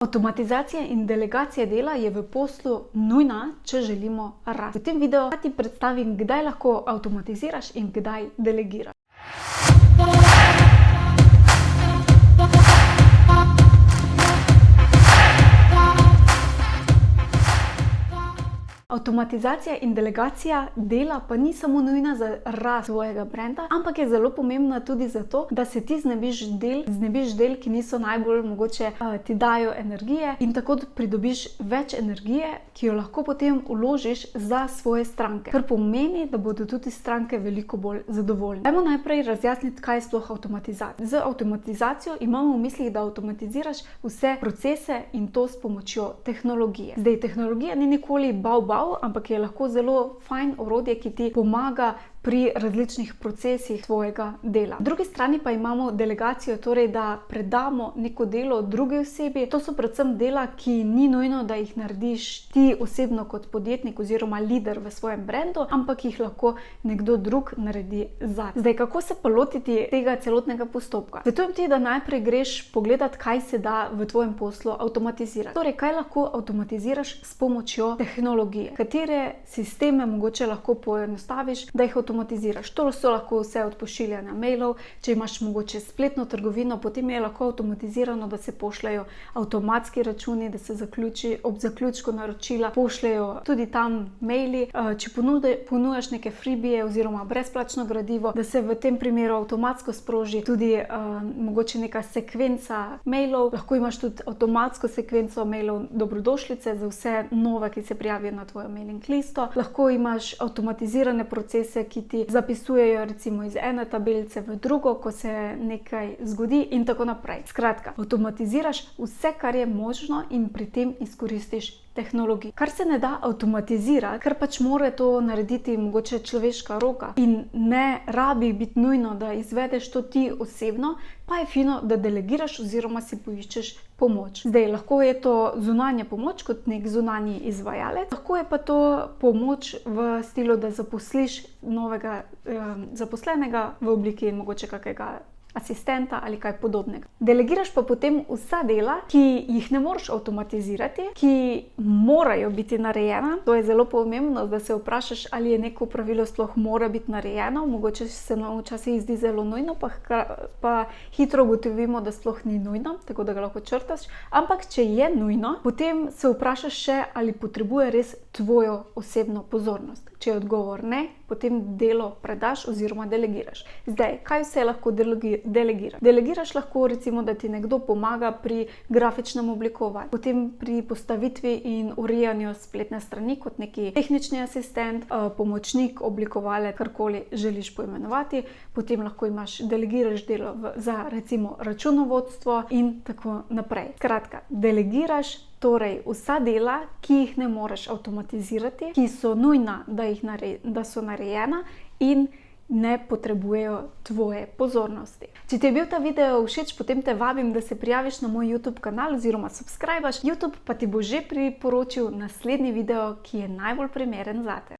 Avtomatizacija in delegacija dela je v poslu nujna, če želimo rasti. V tem videu ti predstavim, kdaj lahko avtomatiziraš in kdaj delegiraš. Avtomatizacija in delegacija dela pa ni samo nujna za rast svojega brenda, ampak je zelo pomembna tudi zato, da se ti znebiš del, ki niso najbolj mogoče ti dajo energije in tako pridobiš več energije, ki jo lahko potem vložiš za svoje stranke, kar pomeni, da bodo tudi stranke veliko bolj zadovoljne. Dajmo najprej razjasniti, kaj je sploh avtomatizacija. Z avtomatizacijo imamo v mislih, da avtomatiziraš vse procese in to s pomočjo tehnologije. Zdaj, tehnologija ni nikoli ampak je lahko zelo fajn orodje, ki ti pomaga pri različnih procesih svojega dela. Na drugi strani pa imamo delegacijo, torej da predamo neko delo drugi osebi. To so predvsem dela, ki ni nujno, da jih narediš ti osebno kot podjetnik oziroma lider v svojem brendu, ampak jih lahko nekdo drug naredi za. Zdaj, kako se pa lotiti tega celotnega postopka? Svetujem ti, da najprej greš pogledat, kaj se da v tvojem poslu avtomatizirati. Torej, kaj lahko avtomatiziraš s pomočjo tehnologije? Katere sisteme mogoče lahko poenostaviš, da jih avtomatiziraš. To so lahko vse od pošiljanja mailov, če imaš mogoče spletno trgovino, potem je lahko avtomatizirano, da se pošljajo avtomatski računi, da se ob zaključku naročila pošljajo tudi tam maili. Če ponujaš neke freebije oziroma brezplačno gradivo, da se v tem primeru avtomatsko sproži tudi mogoče neka sekvenca mailov. Lahko imaš tudi avtomatsko sekvenco mailov dobrodošlice za vse nove, ki se prijavijo na tvojo mailing listo. Lahko imaš avtomatizirane procese, ki ti zapisujejo recimo iz ene tabelice v drugo, ko se nekaj zgodi in tako naprej. Skratka, avtomatiziraš vse, kar je možno in pri tem izkoristiš tehnologijo. Kar se ne da avtomatizirati, ker pač mora to narediti mogoče človeška roka in ne rabi biti nujno, da izvedeš to ti osebno, pa je fino, da delegiraš oziroma si poiščeš pomoč. Zdaj, lahko je to zunanja pomoč kot nek zunanji izvajalec, lahko je pa to pomoč v stilu, da zaposliš novega zaposlenega v obliki mogoče kakega asistenta ali kaj podobnega. Delegiraš pa potem vsa dela, ki jih ne moreš avtomatizirati, ki morajo biti narejena. To je zelo pomembno, da se vprašaš, ali je neko pravilo sploh mora biti narejeno. Mogoče se nam včasih zdi zelo nujno, pa hitro ugotovimo, da sploh ni nujno, tako da ga lahko črtaš. Ampak če je nujno, potem se vprašaš še, ali potrebuje res tvojo osebno pozornost. Če je odgovor ne, potem delo predaš oziroma delegiraš. Zdaj, kaj vse lahko delegiraš? Delegiraš lahko recimo, da ti nekdo pomaga pri grafičnem oblikovanju, potem pri postavitvi in urejanju spletne strani kot neki tehnični asistent, pomočnik, oblikovalec, karkoli želiš poimenovati. Potem lahko delegiraš delo za recimo računovodstvo in tako naprej. Skratka, delegiraš torej vsa dela, ki jih ne moreš avtomatizirati, ki so nujna, da so narejena in ne potrebujejo tvoje pozornosti. Če ti je bil ta video všeč, potem te vabim, da se prijaviš na moj YouTube kanal oziroma subscribaš. YouTube pa ti bo že priporočil naslednji video, ki je najbolj primeren zate.